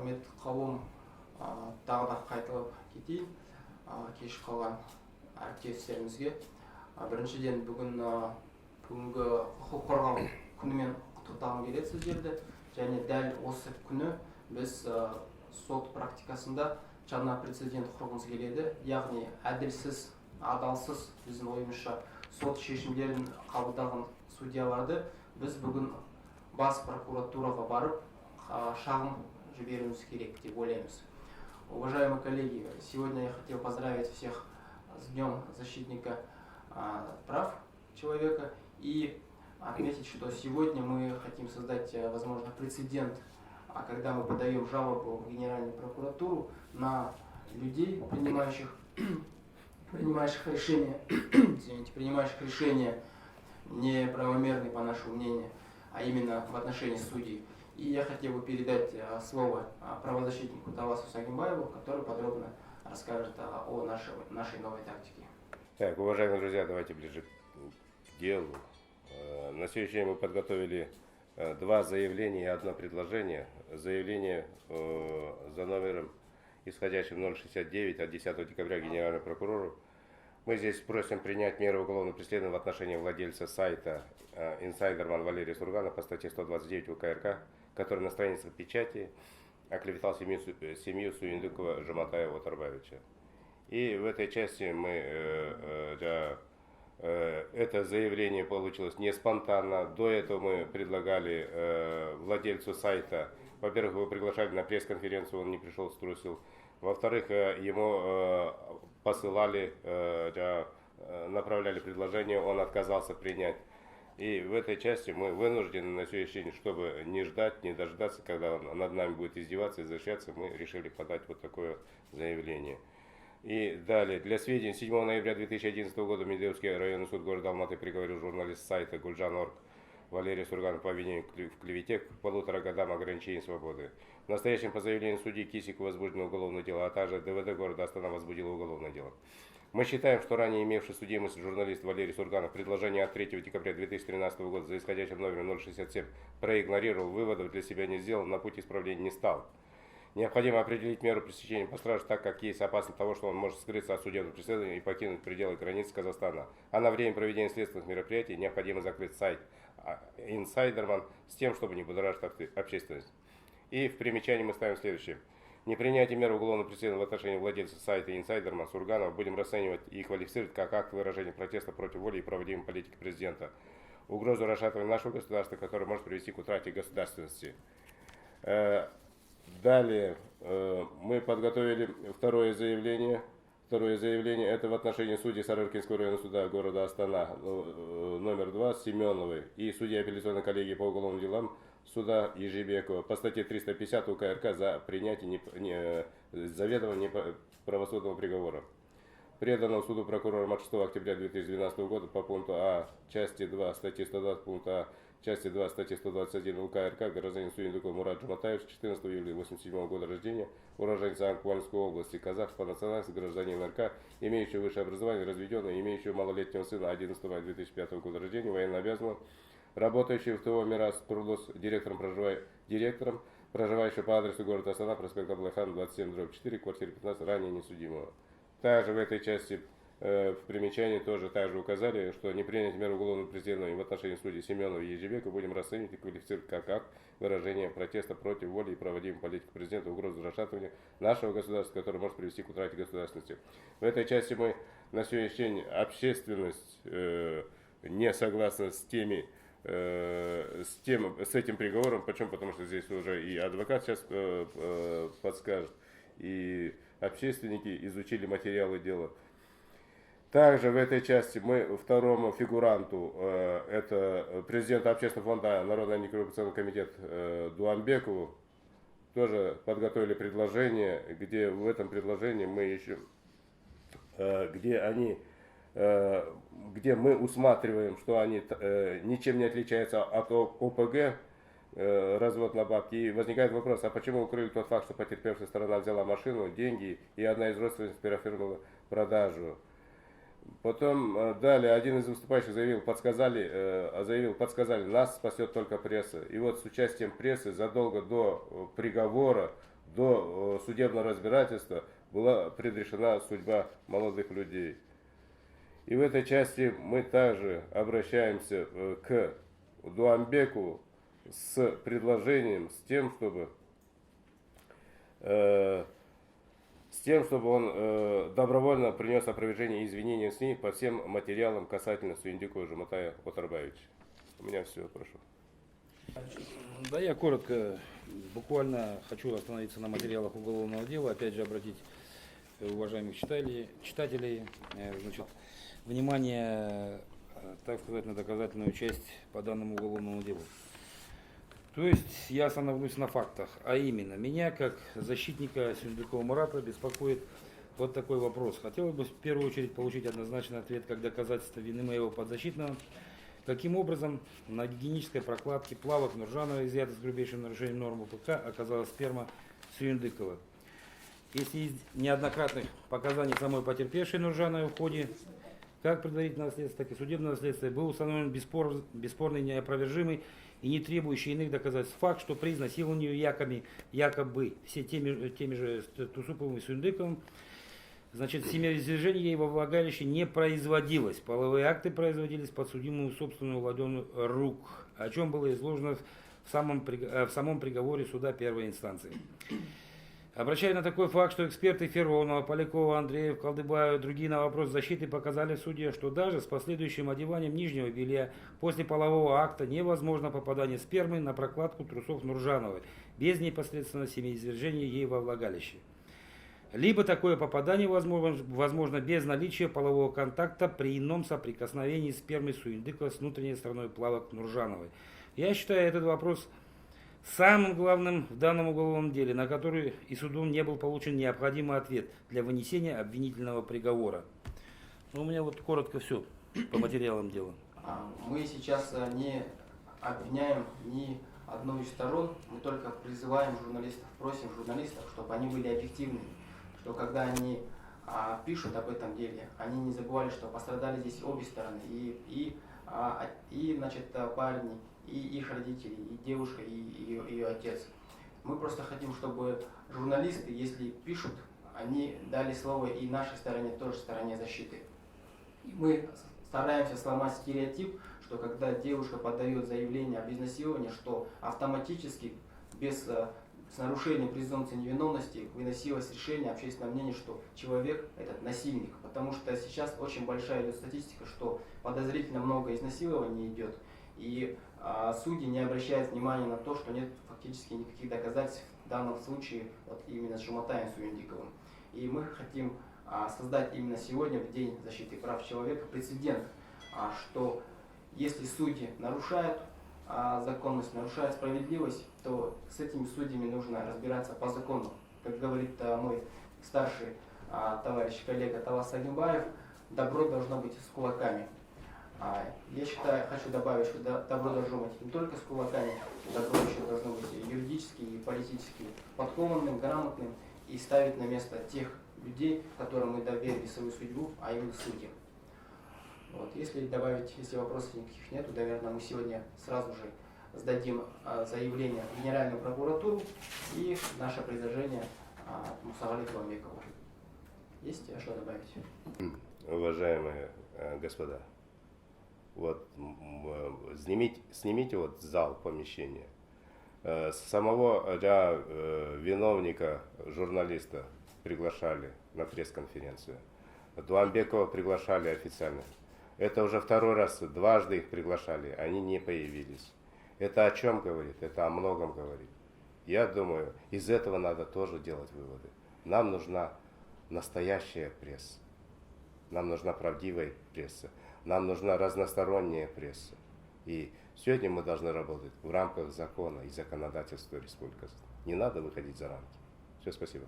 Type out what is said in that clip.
құрметті қауым, тағы да қайталап кетейін кеш қалған әріптестерімізге. Біріншіден бүгінгі құқық қорғау күнімен құттықтағым келеді сіздерді. Және дәл осы күні біз сот практикасында жаңа прецедент құрғымыз келеді. Яғни әділсіз, адалсыз біздің ойымызша сот шешімдерін қабылдаған судьяларды біз бүгін бас прокуратураға барып шағым жіберуіміз керек деп ойлаймыз. Уважаемые коллеги, сегодня я хотел поздравить всех с Днем защитника прав человека и отметить, что сегодня мы хотим создать, возможно, прецедент, когда мы подаем жалобу в Генеральную прокуратуру на людей, принимающих решения неправомерные, по нашему мнению, а именно в отношении судей. И я хотел бы передать слово правозащитнику Таласу Сагимбаеву, который подробно расскажет о нашей новой тактике. Так, уважаемые друзья, давайте ближе к делу. На сегодняшний день мы подготовили два заявления и одно предложение. Заявление за номером исходящим 069 от 10 декабря Генеральному прокурору. Мы здесь просим принять меры уголовного преследования в отношении владельца сайта «Инсайдерман» Валерия Сурганова по статье 129 УК РК, который на страницах печати оклеветал семью Суиндыкова Жаматаева Тарбавича. И в этой части это заявление получилось не спонтанно. До этого мы предлагали владельцу сайта, во-первых, его приглашали на пресс-конференцию, он не пришел, струсил. Во-вторых, ему посылали, направляли предложение, он отказался принять. И в этой части мы вынуждены на сегодняшний день, чтобы не ждать, не дождаться, когда он над нами будет издеваться и защищаться, мы решили подать вот такое заявление. И далее, для сведения, 7 ноября 2011 года Медведевский районный суд города Алматы приговорил журналист сайта Гульжан.орг Валерия Сурганова по обвинению в клевете к 1,5 годам ограничения свободы. В настоящем по заявлению судьи Кисику возбуждено уголовное дело, а также ДВД города Астана возбудило уголовное дело. Мы считаем, что ранее имевший судимость журналист Валерий Сурганов предложение от 3 декабря 2013 года за исходящим номером 067 проигнорировал, выводов для себя не сделал, на путь исправления не стал. Необходимо определить меру пресечения пострадавшего, так как есть опасность того, что он может скрыться от судебного преследования и покинуть пределы границ Казахстана. А на время проведения следственных мероприятий необходимо закрыть сайт «Инсайдерман» с тем, чтобы не будоражить общественность. И в примечании мы ставим следующее. Непринятие мер уголовного преследования в отношении владельца сайта «Инсайдерман» Сурганова будем расценивать и квалифицировать как акт выражения протеста против воли и проводимой политики президента. Угрозу расшатывания нашего государства, которое может привести к утрате государственности. Далее мы подготовили второе заявление. Второе заявление это в отношении судьи Сарыкинского районного суда города Астана номер 2 Семеновой и судьи апелляционной коллегии по уголовным делам суда Ежебекова по статье 350 УК РК за принятие заведомо неправосудного приговора. Преданного суду прокурором от 6 октября 2012 года по пункту А части 2 статьи 120 пункта А части 2 статьи 121 УК РК гражданин Суиндыков Мурат Жуматаевич 14 июля 1987 года рождения, уроженец Ангвальской области, казах по национальности, гражданин РК, имеющий высшее образование, разведенный, имеющий малолетнего сына 11 мая 2005 года рождения, военнообязанного, работающий в ТО «Мирас Трудос», директором, проживающий по адресу города Астана, проспект Аблайхан, 27/4, квартира 15, ранее несудимого. Также в этой части в примечании тоже также указали, что непринятие мер уголовного преследования в отношении судей Семенова и Ежебека будем расценивать и квалифицировать как акт выражения протеста против воли и проводимой политики президента, угрозы расшатывания нашего государства, которое может привести к утрате государственности. В этой части мы на сегодняшний день общественность не согласна с этим приговором. Почему? Потому что здесь уже и адвокат сейчас подскажет, и общественники изучили материалы дела. Также в этой части мы второму фигуранту, это президенту общественного фонда Народный антикоррупционный комитет Дуанбекову, тоже подготовили предложение, где в этом предложении мы еще, где мы усматриваем, что они ничем не отличаются от ОПГ, развод на бабки. И возникает вопрос, а почему укрыли тот факт, что потерпевшая сторона взяла машину, деньги, и одна из родственниц переоформила продажу. Потом далее один из выступающих заявил, подсказали, нас спасет только пресса. И вот с участием прессы задолго до приговора до судебного разбирательства была предрешена судьба молодых людей. И в этой части мы также обращаемся к Дуамбеку с предложением, с тем, чтобы он добровольно принес опровержение и извинения с ней по всем материалам касательно Суиндикова Жуматая Отарбаевича. У меня все, прошу. Да, я коротко, буквально хочу остановиться на материалах уголовного дела, опять же обратить уважаемых читателей, значит, внимание, так сказать, на доказательную часть по данному уголовному делу. То есть я остановлюсь на фактах, а именно, меня как защитника Суиндикова Мурата беспокоит вот такой вопрос. Хотелось бы в первую очередь получить однозначный ответ как доказательство вины моего подзащитного. Каким образом на гигиенической прокладке плавок Нуржанова, изъятой с грубейшим нарушением нормы ПК, оказалась сперма Суиндикова? Если из неоднократных показаний самой потерпевшей Нуржановой в ходе как предварительного следствия, так и судебного следствия был установлен бесспорный, неопровержимый и не требующий иных доказательств факт, что при изнасиловании якобы все теми же Тусуповым и Суиндиковым, значит, семяизвержение ей во влагалище не производилось. Половые акты производились подсудимую собственную ладонь рук, о чем было изложено в самом приговоре суда первой инстанции. Обращая на такой факт, что эксперты Феронова, Полякова, Андреев, Колдыбаев и другие на вопрос защиты показали в суде, что даже с последующим одеванием нижнего белья после полового акта невозможно попадание спермы на прокладку трусов Нуржановой без непосредственного семяизвержения ей во влагалище. Либо такое попадание возможно без наличия полового контакта при ином соприкосновении спермы Суиндикова с внутренней стороной плавок Нуржановой. Я считаю этот вопрос самым главным в данном уголовном деле, на который и судом не был получен необходимый ответ для вынесения обвинительного приговора. Ну, у меня вот коротко все по материалам дела. Мы сейчас не обвиняем ни одну из сторон, мы только призываем журналистов, просим журналистов, чтобы они были объективными, что когда они пишут об этом деле, они не забывали, что пострадали здесь обе стороны, и значит, парни, и их родители, и девушка, и ее отец. Мы просто хотим, чтобы журналисты, если пишут, они дали слово и нашей стороне, тоже стороне защиты. И мы стараемся сломать стереотип, что когда девушка подает заявление об изнасиловании, что автоматически, с нарушением презумпции невиновности, выносилось решение общественного мнения, что человек этот насильник. Потому что сейчас очень большая идет статистика, что подозрительно много изнасилований идет, и судьи не обращают внимания на то, что нет фактически никаких доказательств в данном случае вот именно с Жуматаем Суиндиковым. И мы хотим создать именно сегодня, в День защиты прав человека, прецедент, что если судьи нарушают законность, нарушают справедливость, то с этими судьями нужно разбираться по закону. Как говорит мой старший товарищ, коллега Талас Агимбаев, добро должно быть с кулаками. Я считаю, хочу добавить, что добро должно быть не только с кулаками, добро еще должно быть юридически и политически подкованным, грамотным и ставить на место тех людей, которым мы доверили свою судьбу, а именно судьям. Вот. Если вопросов никаких нет, то, наверное, мы сегодня сразу же сдадим заявление в Генеральную прокуратуру и наше предложение Мусагале Дуамбекову. Есть что добавить? Уважаемые господа, вот снимите вот зал помещения. Самого виновника, журналиста приглашали на пресс-конференцию. Дуамбекова приглашали официально. Это уже второй раз, дважды их приглашали, они не появились. Это о чем говорит? Это о многом говорит. Я думаю, из этого надо тоже делать выводы. Нам нужна настоящая пресса. Нам нужна правдивая пресса. Нам нужна разносторонняя пресса. И сегодня мы должны работать в рамках закона и законодательства республики. Не надо выходить за рамки. Все, спасибо.